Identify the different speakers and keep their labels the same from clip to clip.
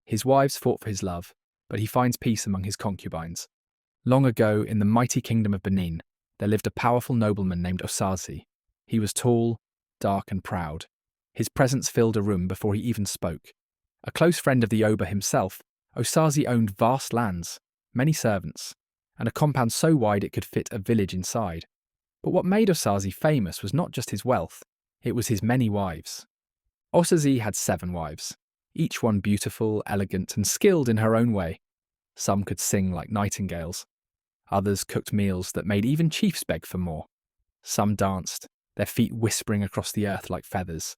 Speaker 1: His wives fought for his love, but he finds peace among his concubines. Long ago, in the mighty kingdom of Benin, there lived a powerful nobleman named Osazi. He was tall, dark and proud. His presence filled a room before he even spoke. A close friend of the Oba himself, Osazi owned vast lands, many servants, and a compound so wide it could fit a village inside. But what made Osazi famous was not just his wealth, it was his many wives. Osazi had 7 wives, each one beautiful, elegant, and skilled in her own way. Some could sing like nightingales. Others cooked meals that made even chiefs beg for more. Some danced, their feet whispering across the earth like feathers.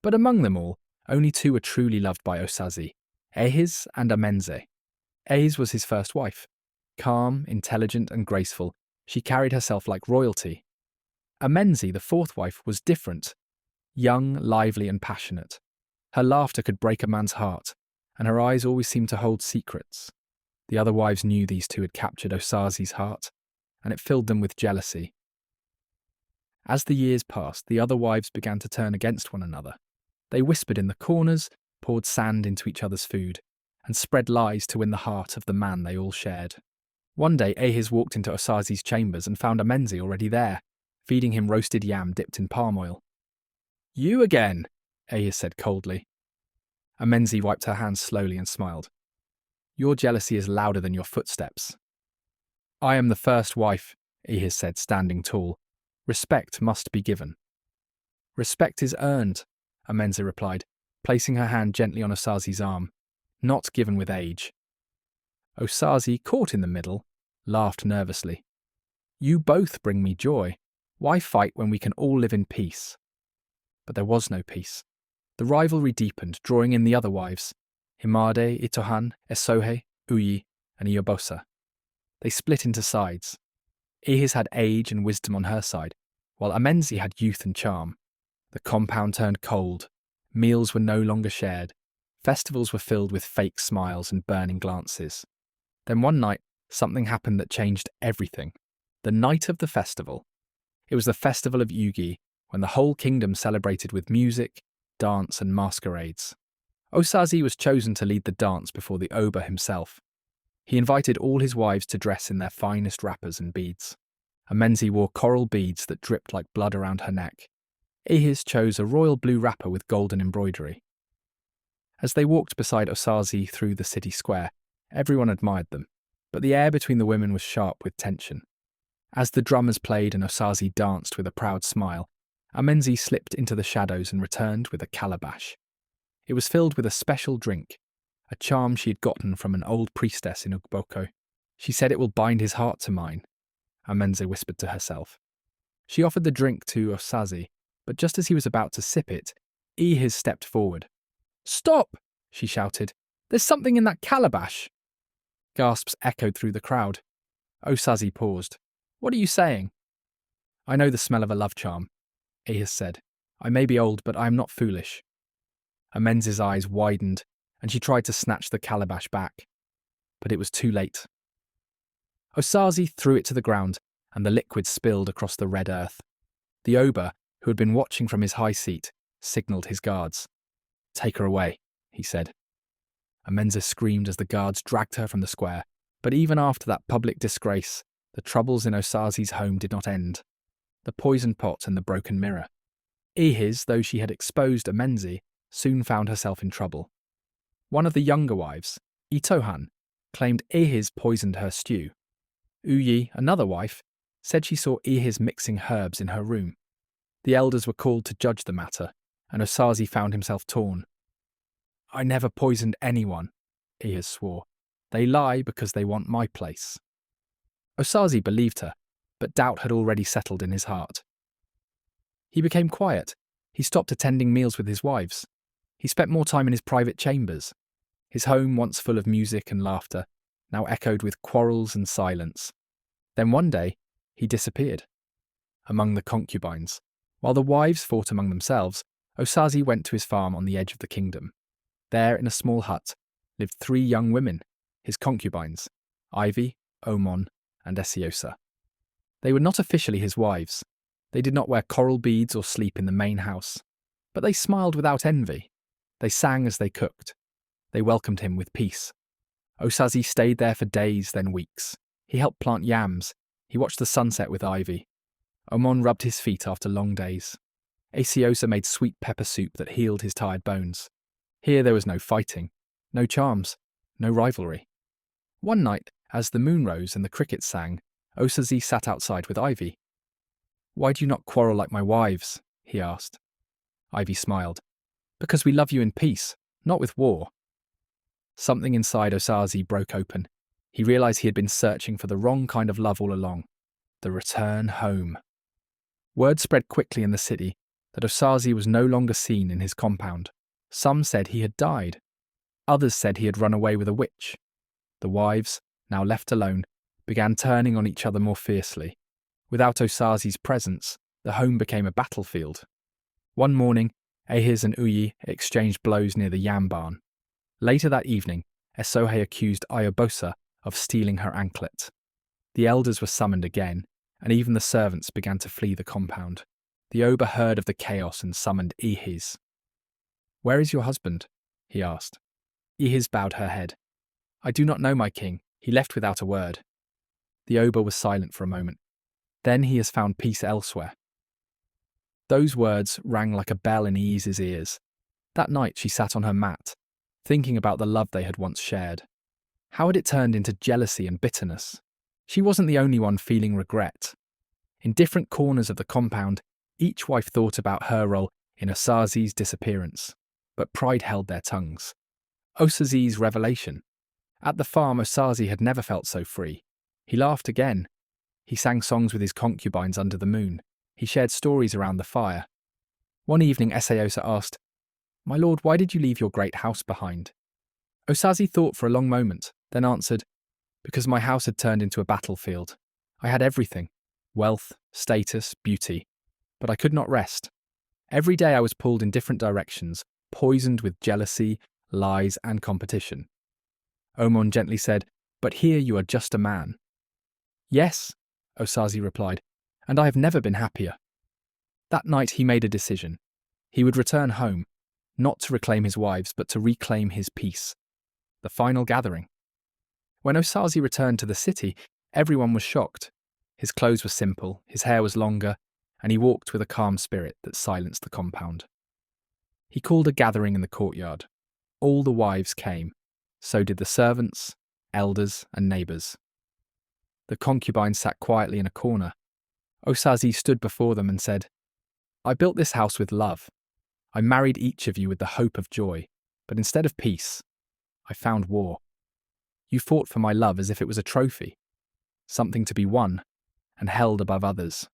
Speaker 1: But among them all, only 2 were truly loved by Osazi, Ehis and Amenze. Ehis was his first wife. Calm, intelligent, and graceful, she carried herself like royalty. Amenze, the 4th wife, was different. Young, lively, and passionate. Her laughter could break a man's heart, and her eyes always seemed to hold secrets. The other wives knew these 2 had captured Osazi's heart, and it filled them with jealousy. As the years passed, the other wives began to turn against one another. They whispered in the corners, poured sand into each other's food, and spread lies to win the heart of the man they all shared. One day, Ehis walked into Osazi's chambers and found Amenze already there, feeding him roasted yam dipped in palm oil. "You again," Ehis said coldly. Amenze wiped her hands slowly and smiled. "Your jealousy is louder than your footsteps." "I am the first wife," Ehis said, standing tall. "Respect must be given." "Respect is earned," Amenze replied, placing her hand gently on Osazi's arm, "not given with age." Osazi, caught in the middle, laughed nervously. "You both bring me joy. Why fight when we can all live in peace?" But there was no peace. The rivalry deepened, drawing in the other wives, Himade, Itohan, Esohe, Uyi, and Iyobosa. They split into sides. Ehis had age and wisdom on her side, while Amenze had youth and charm. The compound turned cold. Meals were no longer shared. Festivals were filled with fake smiles and burning glances. Then one night, something happened that changed everything. The night of the festival. It was the festival of Ugi, when the whole kingdom celebrated with music, dance, and masquerades. Osazi was chosen to lead the dance before the Oba himself. He invited all his wives to dress in their finest wrappers and beads. Amenze wore coral beads that dripped like blood around her neck. Ehis chose a royal blue wrapper with golden embroidery. As they walked beside Osazi through the city square, everyone admired them, but the air between the women was sharp with tension. As the drummers played and Osazi danced with a proud smile, Amenze slipped into the shadows and returned with a calabash. It was filled with a special drink, a charm she had gotten from an old priestess in Ugboko. "She said it will bind his heart to mine," Amenze whispered to herself. She offered the drink to Osazi, but just as he was about to sip it, Ehis stepped forward. "Stop!" she shouted. "There's something in that calabash!" Gasps echoed through the crowd. Osazi paused. "What are you saying?" "I know the smell of a love charm," Ehis said. "I may be old, but I am not foolish." Amenze's eyes widened, and she tried to snatch the calabash back. But it was too late. Osazi threw it to the ground, and the liquid spilled across the red earth. The Oba, who had been watching from his high seat, signalled his guards. "Take her away," he said. Amenze screamed as the guards dragged her from the square, but even after that public disgrace, the troubles in Osazi's home did not end. The poisoned pot and the broken mirror. Ehis, though she had exposed Amenze, soon found herself in trouble. One of the younger wives, Itohan, claimed Ehis poisoned her stew. Uyi, another wife, said she saw Ehis mixing herbs in her room. The elders were called to judge the matter, and Osazi found himself torn. "I never poisoned anyone," Ehis swore. "They lie because they want my place." Osazi believed her, but doubt had already settled in his heart. He became quiet. He stopped attending meals with his wives. He spent more time in his private chambers. His home, once full of music and laughter, now echoed with quarrels and silence. Then one day, he disappeared. Among the concubines. While the wives fought among themselves, Osazi went to his farm on the edge of the kingdom. There, in a small hut, lived 3 young women, his concubines, Ivy, Omon, and Esiosa. They were not officially his wives. They did not wear coral beads or sleep in the main house. But they smiled without envy. They sang as they cooked. They welcomed him with peace. Osazi stayed there for days, then weeks. He helped plant yams. He watched the sunset with ivy. Omon rubbed his feet after long days. Asiosa made sweet pepper soup that healed his tired bones. Here there was no fighting, no charms, no rivalry. One night, as the moon rose and the crickets sang, Osazi sat outside with Ivy. "Why do you not quarrel like my wives?" he asked. Ivy smiled. "Because we love you in peace, not with war." Something inside Osazi broke open. He realized he had been searching for the wrong kind of love all along. The return home. Word spread quickly in the city that Osazi was no longer seen in his compound. Some said he had died. Others said he had run away with a witch. The wives, now left alone, began turning on each other more fiercely. Without Osazi's presence, the home became a battlefield. One morning, Ahis and Uyi exchanged blows near the yam barn. Later that evening, Esohe accused Ayobosa of stealing her anklet. The elders were summoned again, and even the servants began to flee the compound. The Oba heard of the chaos and summoned Ihis. "Where is your husband?" he asked. Ihis bowed her head. "I do not know, my king. He left without a word." The Oba was silent for a moment. "Then he has found peace elsewhere." Those words rang like a bell in Ihis' ears. That night she sat on her mat, thinking about the love they had once shared. How had it turned into jealousy and bitterness? She wasn't the only one feeling regret. In different corners of the compound, each wife thought about her role in Osazi's disappearance, but pride held their tongues. Osazi's revelation. At the farm, Osazi had never felt so free. He laughed again. He sang songs with his concubines under the moon. He shared stories around the fire. One evening, Esaosa asked, "My lord, why did you leave your great house behind?" Osazi thought for a long moment, then answered, "Because my house had turned into a battlefield. I had everything, wealth, status, beauty, but I could not rest. Every day I was pulled in different directions, poisoned with jealousy, lies, and competition." Omon gently said, "But here you are just a man." "Yes," Osazi replied, "and I have never been happier." That night he made a decision. He would return home, not to reclaim his wives, but to reclaim his peace. The final gathering. When Osazi returned to the city, everyone was shocked. His clothes were simple, his hair was longer, and he walked with a calm spirit that silenced the compound. He called a gathering in the courtyard. All the wives came. So did the servants, elders, and neighbours. The concubines sat quietly in a corner. Osazi stood before them and said, "I built this house with love. I married each of you with the hope of joy, but instead of peace, I found war. You fought for my love as if it was a trophy, something to be won and held above others.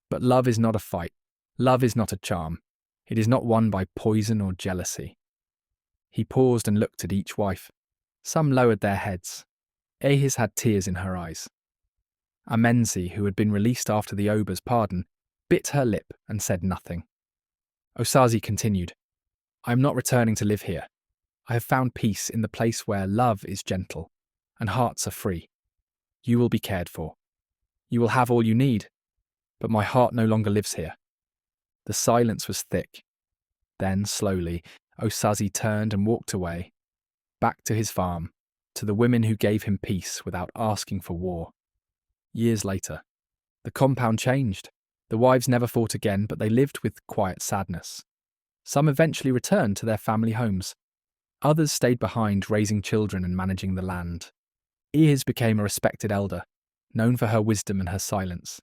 Speaker 1: But love is not a fight. Love is not a charm. It is not won by poison or jealousy." He paused and looked at each wife. Some lowered their heads. Ahis had tears in her eyes. Amenzi, who had been released after the Oba's pardon, bit her lip and said nothing. Osazi continued, "I am not returning to live here. I have found peace in the place where love is gentle and hearts are free. You will be cared for. You will have all you need, but my heart no longer lives here." The silence was thick. Then, slowly, Osazi turned and walked away, back to his farm, to the women who gave him peace without asking for war. Years later, the compound changed. The wives never fought again, but they lived with quiet sadness. Some eventually returned to their family homes. Others stayed behind, raising children and managing the land. Ihis became a respected elder, known for her wisdom and her silence.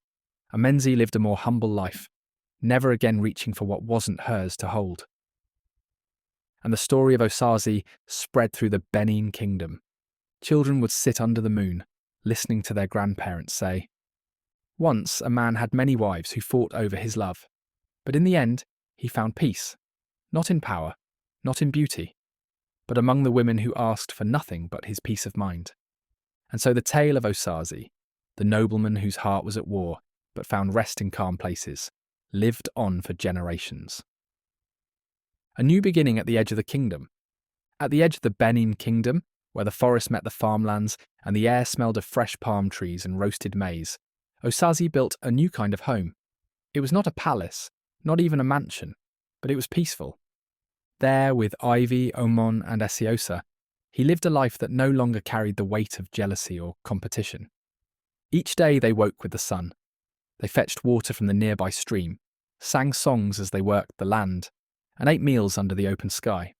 Speaker 1: Amenzi lived a more humble life, never again reaching for what wasn't hers to hold. And the story of Osazi spread through the Benin kingdom. Children would sit under the moon, listening to their grandparents say, "Once a man had many wives who fought over his love, but in the end he found peace, not in power, not in beauty, but among the women who asked for nothing but his peace of mind." And so the tale of Osazi, the nobleman whose heart was at war but found rest in calm places, lived on for generations. A new beginning at the edge of the kingdom. At the edge of the Benin kingdom, where the forest met the farmlands and the air smelled of fresh palm trees and roasted maize, Osazi built a new kind of home. It was not a palace, not even a mansion, but it was peaceful. There, with Ivy, Omon, and Esiosa, he lived a life that no longer carried the weight of jealousy or competition. Each day they woke with the sun. They fetched water from the nearby stream, sang songs as they worked the land, and ate meals under the open sky.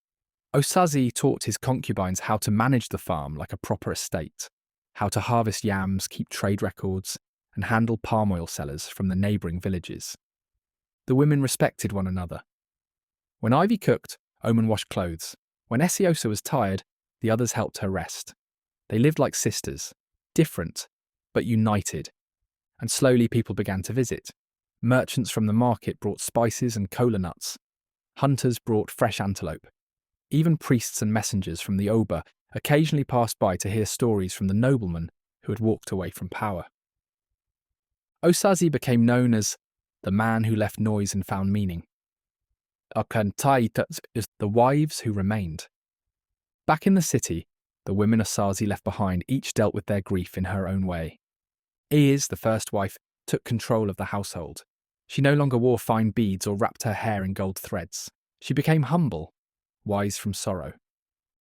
Speaker 1: Osazi taught his concubines how to manage the farm like a proper estate, how to harvest yams, keep trade records, and handle palm oil sellers from the neighbouring villages. The women respected one another. When Ivy cooked, Oman washed clothes. When Esiosa was tired, the others helped her rest. They lived like sisters, different, but united. And slowly people began to visit. Merchants from the market brought spices and kola nuts. Hunters brought fresh antelope. Even priests and messengers from the Oba occasionally passed by to hear stories from the noblemen who had walked away from power. Osazi became known as the man who left noise and found meaning. Akantaitas is the wives who remained. Back in the city, the women Osazi left behind each dealt with their grief in her own way. Eas, the first wife, took control of the household. She no longer wore fine beads or wrapped her hair in gold threads. She became humble, wise from sorrow.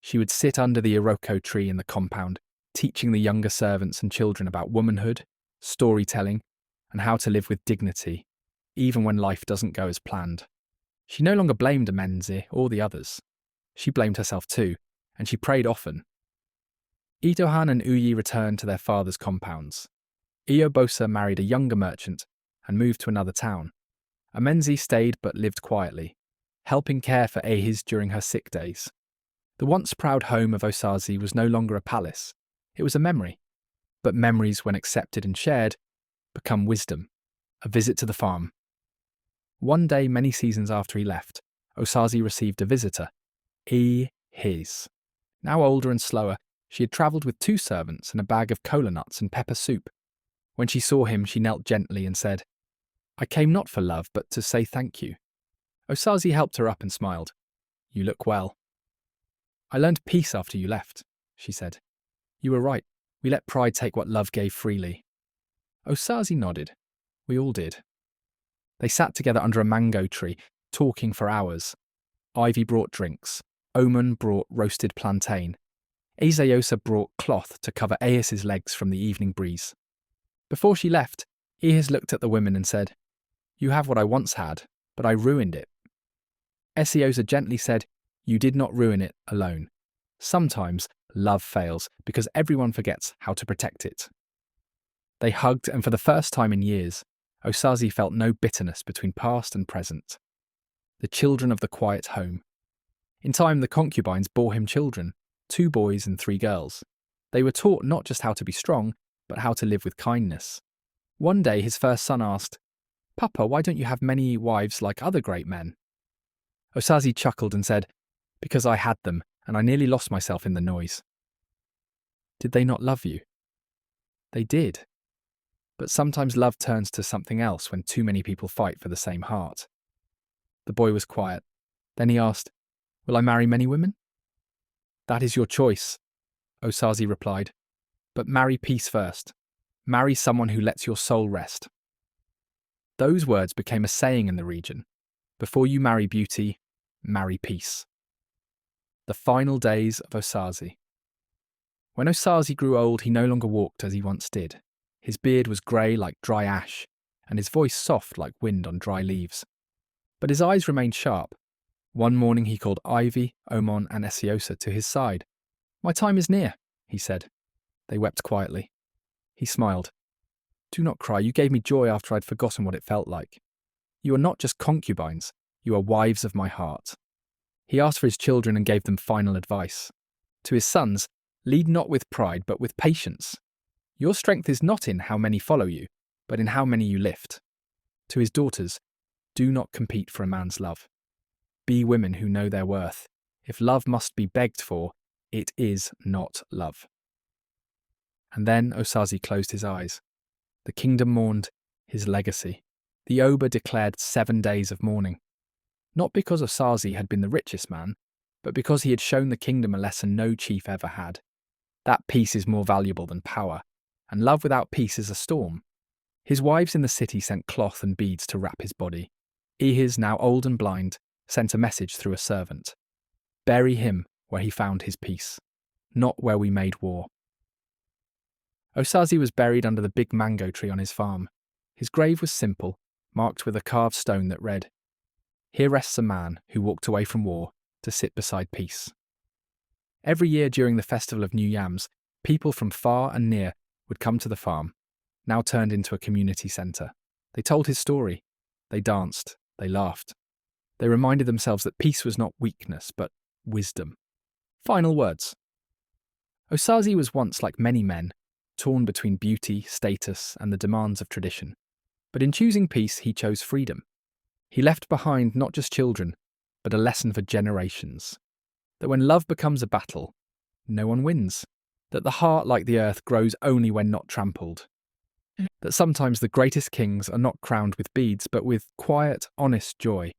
Speaker 1: She would sit under the iroko tree in the compound, teaching the younger servants and children about womanhood, storytelling, and how to live with dignity, even when life doesn't go as planned. She no longer blamed Amenzi or the others. She blamed herself too, and she prayed often. Itohan and Uyi returned to their father's compounds. Iyobosa married a younger merchant and moved to another town. Amenzi stayed but lived quietly, helping care for Ahis during her sick days. The once proud home of Osazi was no longer a palace. It was a memory. But memories, when accepted and shared, become wisdom, a visit to the farm. One day, many seasons after he left, Osazi received a visitor, Ahis. Now older and slower, she had travelled with 2 servants and a bag of kola nuts and pepper soup. When she saw him, she knelt gently and said, "I came not for love, but to say thank you." Osazi helped her up and smiled. "You look well." "I learned peace after you left," she said. "You were right. We let pride take what love gave freely." Osazi nodded. We all did. They sat together under a mango tree, talking for hours. Ivy brought drinks. Oman brought roasted plantain. Esiosa brought cloth to cover Ahis' legs from the evening breeze. Before she left, Ahis looked at the women and said, "You have what I once had, but I ruined it." Esiosa gently said, "You did not ruin it alone. Sometimes love fails because everyone forgets how to protect it." They hugged, and for the first time in years, Osazi felt no bitterness between past and present. The children of the quiet home. In time, the concubines bore him children, 2 boys and 3 girls. They were taught not just how to be strong, but how to live with kindness. One day, his first son asked, "Papa, why don't you have many wives like other great men?" Osazi chuckled and said, "Because I had them, and I nearly lost myself in the noise." Did they not love you? They did. But sometimes love turns to something else when too many people fight for the same heart. The boy was quiet. Then he asked, "Will I marry many women?" "That is your choice," Osazi replied. "But marry peace first. Marry someone who lets your soul rest." Those words became a saying in the region. Before you marry beauty, marry peace. The final days of Osazi. When Osazi grew old, he no longer walked as he once did. His beard was grey like dry ash, and his voice soft like wind on dry leaves. But his eyes remained sharp. One morning he called Ivy, Omon, and Esiosa to his side. "My time is near," he said. They wept quietly. He smiled. "Do not cry, you gave me joy after I'd forgotten what it felt like. You are not just concubines, you are wives of my heart." He asked for his children and gave them final advice. To his sons, "Lead not with pride, but with patience. Your strength is not in how many follow you, but in how many you lift." To his daughters, "Do not compete for a man's love. Be women who know their worth. If love must be begged for, it is not love." And then Osazi closed his eyes. The kingdom mourned his legacy. The Oba declared 7 days of mourning. Not because Osazi had been the richest man, but because he had shown the kingdom a lesson no chief ever had. That peace is more valuable than power, and love without peace is a storm. His wives in the city sent cloth and beads to wrap his body. Ahis, now old and blind, sent a message through a servant. Bury him where he found his peace, not where we made war. Osazi was buried under the big mango tree on his farm. His grave was simple, marked with a carved stone that read, "Here rests a man who walked away from war to sit beside peace." Every year during the Festival of New Yams, people from far and near would come to the farm, now turned into a community centre. They told his story. They danced. They laughed. They reminded themselves that peace was not weakness, but wisdom. Final words. Osazi was once like many men, torn between beauty, status, and the demands of tradition. But in choosing peace, he chose freedom. He left behind not just children, but a lesson for generations. That when love becomes a battle, no one wins. That the heart, like the earth, grows only when not trampled. That sometimes the greatest kings are not crowned with beads, but with quiet, honest joy.